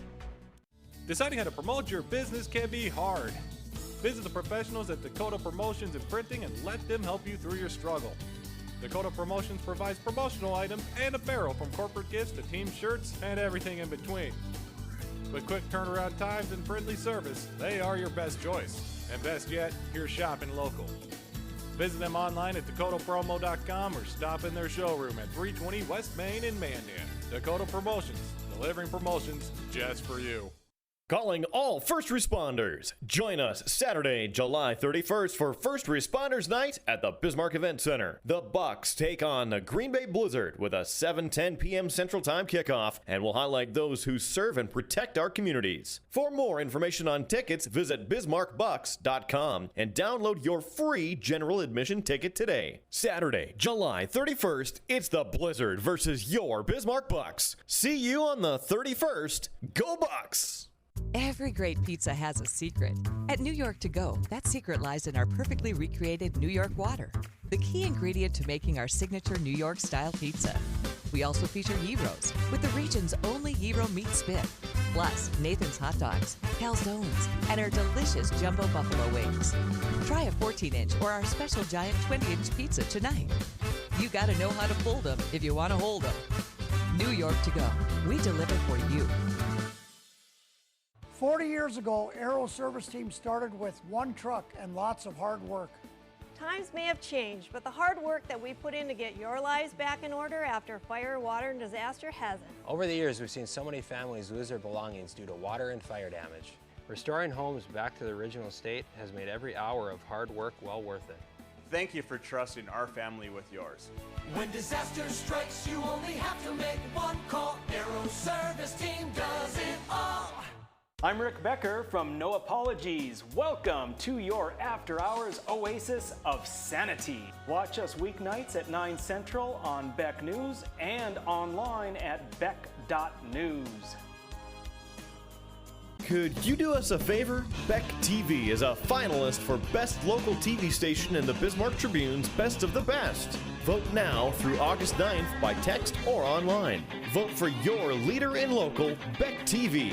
Deciding how to promote your business can be hard. Visit the professionals at Dakota Promotions and Printing and let them help you through your struggle. Dakota Promotions provides promotional items and apparel from corporate gifts to team shirts and everything in between. With quick turnaround times and friendly service, they are your best choice. And best yet, you're shopping local. Visit them online at dakotapromo.com or stop in their showroom at 320 West Main in Mandan. Dakota Promotions, delivering promotions just for you. Calling all first responders. Join us Saturday, July 31st for First Responders Night at the Bismarck Event Center. The Bucks take on the Green Bay Blizzard with a 7:10 p.m. Central Time kickoff, and will highlight those who serve and protect our communities. For more information on tickets, visit bismarckbucks.com and download your free general admission ticket today. Saturday, July 31st, it's the Blizzard versus your Bismarck Bucks. See you on the 31st. Go Bucks! Every great pizza has a secret. At New York To Go, that secret lies in our perfectly recreated New York water, the key ingredient to making our signature New York-style pizza. We also feature gyros, with the region's only gyro meat spit, plus Nathan's hot dogs, calzones, and our delicious jumbo buffalo wings. Try a 14-inch or our special giant 20-inch pizza tonight. You gotta know how to fold them if you want to hold them. New York To Go, we deliver for you. 40 years ago, Aero Service Team started with one truck and lots of hard work. Times may have changed, but the hard work that we put in to get your lives back in order after fire, water, and disaster hasn't. Over the years, we've seen so many families lose their belongings due to water and fire damage. Restoring homes back to the original state has made every hour of hard work well worth it. Thank you for trusting our family with yours. When disaster strikes, you only have to make one call. Aero Service Team does it all. I'm Rick Becker from No Apologies. Welcome to your after hours oasis of sanity. Watch us weeknights at 9 Central on Beck News and online at beck.news. Could you do us a favor? Beck TV is a finalist for Best Local TV Station in the Bismarck Tribune's Best of the Best. Vote now through August 9th by text or online. Vote for your leader in local, Beck TV.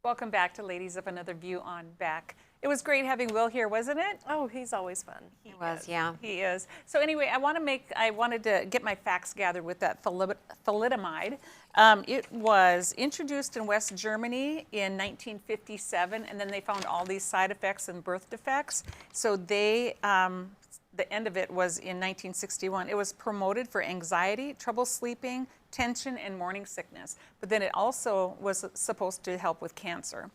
Welcome back to Ladies of Another View on Beck. It was great having Will here, wasn't it? Oh, he's always fun. He was, yeah. He is. So anyway, I wanted to get my facts gathered with that thalidomide. It was introduced in West Germany in 1957, and then they found all these side effects and birth defects. So they, the end of it was in 1961. It was promoted for anxiety, trouble sleeping, tension, and morning sickness. But then it also was supposed to help with cancer.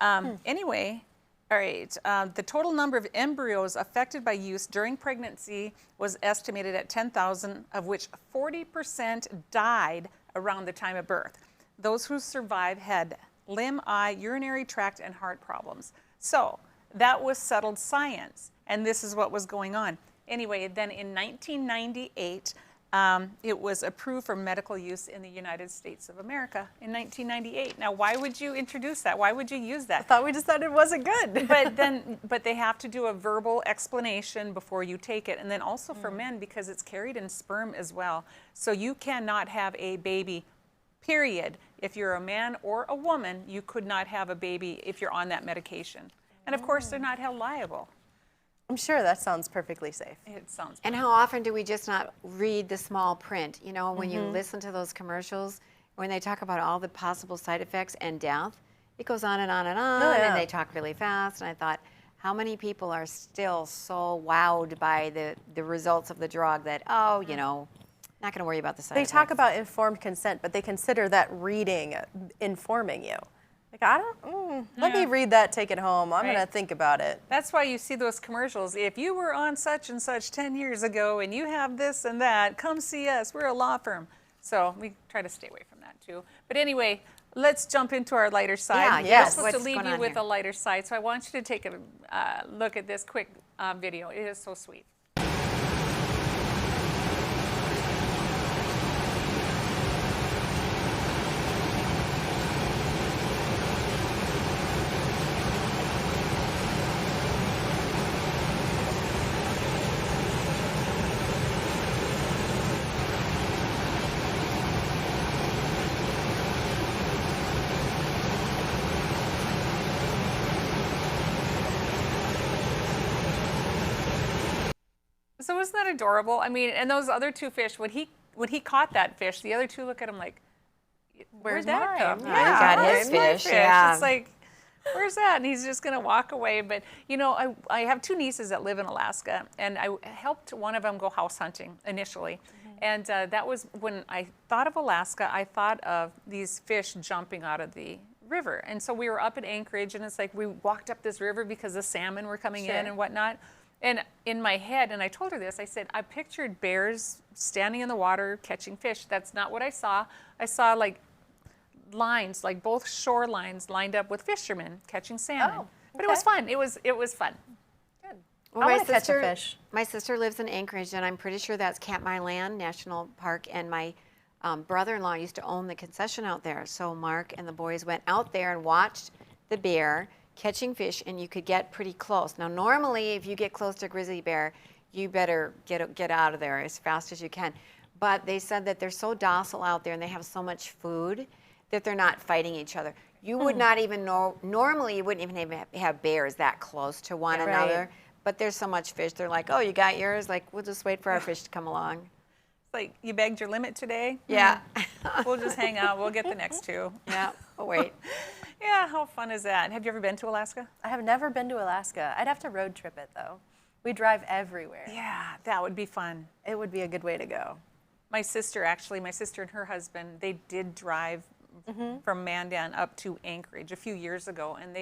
Anyway, all right, the total number of embryos affected by use during pregnancy was estimated at 10,000, of which 40% died around the time of birth. Those who survived had limb, eye, urinary tract, and heart problems. So that was settled science, and this is what was going on. Anyway, then in 1998, it was approved for medical use in the United States of America in 1998. Now, why would you introduce that? Why would you use that? I thought we decided it wasn't good. But they have to do a verbal explanation before you take it. And then also for men, because it's carried in sperm as well. So you cannot have a baby, period. If you're a man or a woman, you could not have a baby if you're on that medication. And of course, they're not held liable. I'm sure that sounds perfectly safe. It sounds. And how often do we just not read the small print? You know, when you listen to those commercials, when they talk about all the possible side effects and death, it goes on and on and on, and they talk really fast. And I thought, how many people are still so wowed by the results of the drug that, oh, you know, not going to worry about the side effects. They talk about informed consent, but they consider that reading informing you. Like, I don't, let me read that, take it home. I'm going to think about it. That's why you see those commercials. If you were on such and such 10 years ago and you have this and that, come see us. We're a law firm. So we try to stay away from that too. But anyway, let's jump into our lighter side. Yeah, We're supposed to leave you with a lighter side. So I want you to take a look at this quick video. It is so sweet. So isn't that adorable? I mean, and those other two fish, when he caught that fish, the other two look at him like, where'd that come? Yeah, he got his fish. Yeah. It's like, where's that? And he's just gonna walk away. But you know, I have two nieces that live in Alaska, and I helped one of them go house hunting initially. And that was when I thought of Alaska, I thought of these fish jumping out of the river. And so we were up in Anchorage, and it's like we walked up this river because the salmon were coming in and whatnot. And in my head, and I told her this, I said, I pictured bears standing in the water catching fish. That's not what I saw. I saw like lines, like both shorelines lined up with fishermen catching salmon. But it was fun. It was fun. Good. Well, I want to catch a fish. My sister lives in Anchorage, and I'm pretty sure that's Katmai Land National Park, and my brother-in-law used to own the concession out there. So Mark and the boys went out there and watched the bear catching fish, and you could get pretty close. Now, normally, if you get close to a grizzly bear, you better get out of there as fast as you can. But they said that they're so docile out there, and they have so much food that they're not fighting each other. You would not even know, normally you wouldn't even have bears that close to one another, but there's so much fish. They're like, oh, you got yours? Like, we'll just wait for our fish to come along. It's like, you bagged your limit today? Yeah. We'll just hang out. We'll get the next two. Yeah, we'll wait. Yeah, how fun is that? Have you ever been to Alaska? I have never been to Alaska. I'd have to road trip it, though. We drive everywhere. Yeah, that would be fun. It would be a good way to go. My sister and her husband, they did drive from Mandan up to Anchorage a few years ago, and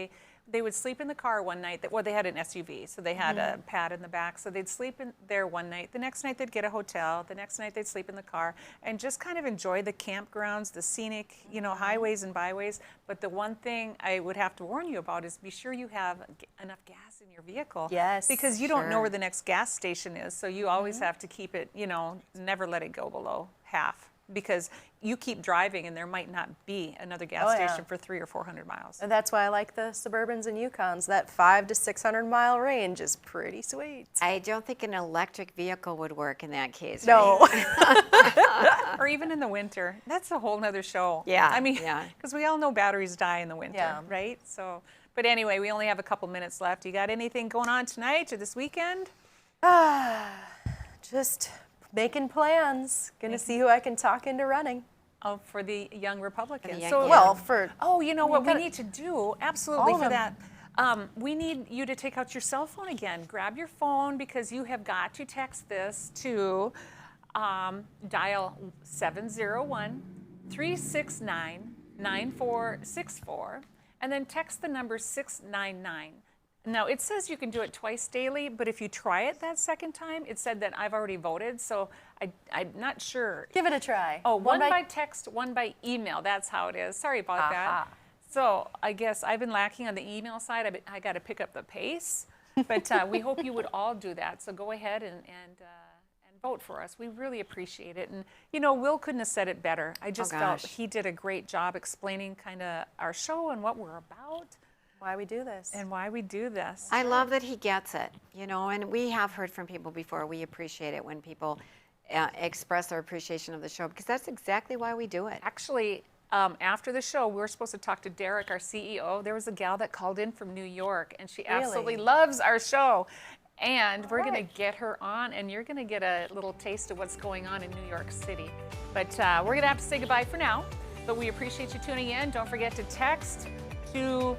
they would sleep in the car one night. Well, they had an SUV, so they had a pad in the back. So they'd sleep in there one night. The next night they'd get a hotel. The next night they'd sleep in the car and just kind of enjoy the campgrounds, the scenic, highways and byways. But the one thing I would have to warn you about is be sure you have enough gas in your vehicle. Yes, because you don't know where the next gas station is. So you always have to keep it, never let it go below half. Because you keep driving and there might not be another gas station for 300 or 400 miles. And that's why I like the Suburbans and Yukons. That 500 to 600 mile range is pretty sweet. I don't think an electric vehicle would work in that case. No. Right? Or even in the winter. That's a whole nother show. Yeah. I mean, because we all know batteries die in the winter, right? So, but anyway, we only have a couple minutes left. You got anything going on tonight or this weekend? Just making plans. Gonna see who I can talk into running. Oh, for the Young Republicans. Oh, you know what we need to do? Absolutely all for of that. We need you to take out your cell phone again. Grab your phone because you have got to text this to dial 701-369-9464 and then text the number 699. Now, it says you can do it twice daily, but if you try it that second time, it said that I've already voted, so I'm not sure. Give it a try. Oh, one by text, one by email. That's how it is. Sorry about that. So I guess I've been lacking on the email side. I got to pick up the pace, but we hope you would all do that. So go ahead and vote for us. We really appreciate it. And, Will couldn't have said it better. I just felt he did a great job explaining kind of our show and what we're about. Why we do this. And why we do this. I love that he gets it, and we have heard from people before. We appreciate it when people express their appreciation of the show because that's exactly why we do it. Actually, after the show, we were supposed to talk to Derek, our CEO. There was a gal that called in from New York, and she absolutely loves our show. And we're going to get her on, and you're going to get a little taste of what's going on in New York City. But we're going to have to say goodbye for now. But we appreciate you tuning in. Don't forget to text to...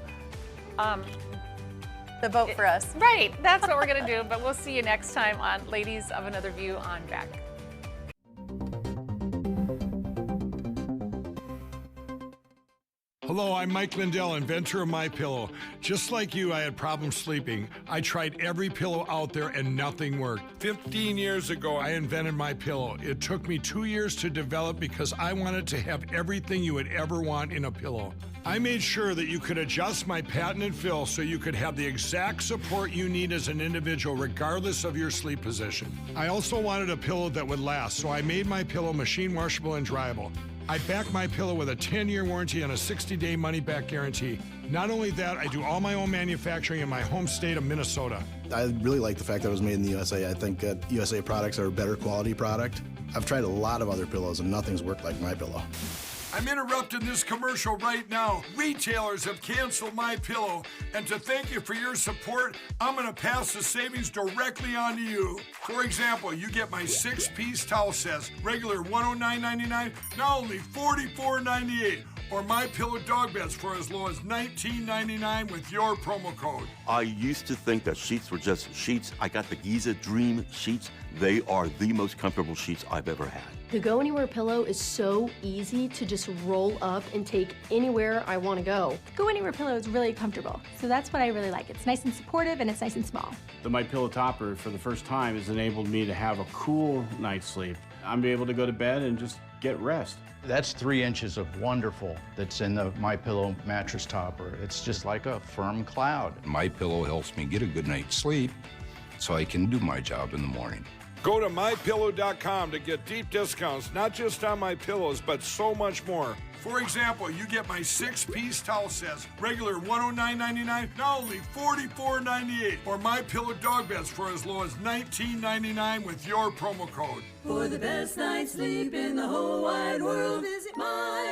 the vote for us. Right, that's what we're going to do. But we'll see you next time on Ladies of Another View on Beck. Hello, I'm Mike Lindell, inventor of MyPillow. Just like you, I had problems sleeping. I tried every pillow out there and nothing worked. 15 years ago, I invented MyPillow. It took me 2 years to develop because I wanted to have everything you would ever want in a pillow. I made sure that you could adjust my patented fill so you could have the exact support you need as an individual regardless of your sleep position. I also wanted a pillow that would last, so I made MyPillow machine washable and dryable. I back MyPillow with a 10-year warranty and a 60-day money-back guarantee. Not only that, I do all my own manufacturing in my home state of Minnesota. I really like the fact that it was made in the USA. I think that USA products are a better quality product. I've tried a lot of other pillows and nothing's worked like MyPillow. I'm interrupting this commercial right now. Retailers have canceled MyPillow, and to thank you for your support, I'm going to pass the savings directly on to you. For example, you get my 6-piece towel sets, regular $109.99, now only $44.98, or MyPillow dog beds for as low as $19.99 with your promo code. I used to think that sheets were just sheets. I got the Giza Dream sheets. They are the most comfortable sheets I've ever had. The Go Anywhere pillow is so easy to just roll up and take anywhere I want to go. The Go Anywhere pillow is really comfortable, so that's what I really like. It's nice and supportive and it's nice and small. The MyPillow topper, for the first time, has enabled me to have a cool night's sleep. I'm able to go to bed and just get rest. That's 3 inches of wonderful that's in the MyPillow mattress topper. It's just like a firm cloud. MyPillow helps me get a good night's sleep so I can do my job in the morning. Go to MyPillow.com to get deep discounts, not just on my pillows, but so much more. For example, you get my 6-piece towel sets, regular $109.99, now only $44.98, or MyPillow dog beds for as low as $19.99 with your promo code. For the best night's sleep in the whole wide world, visit my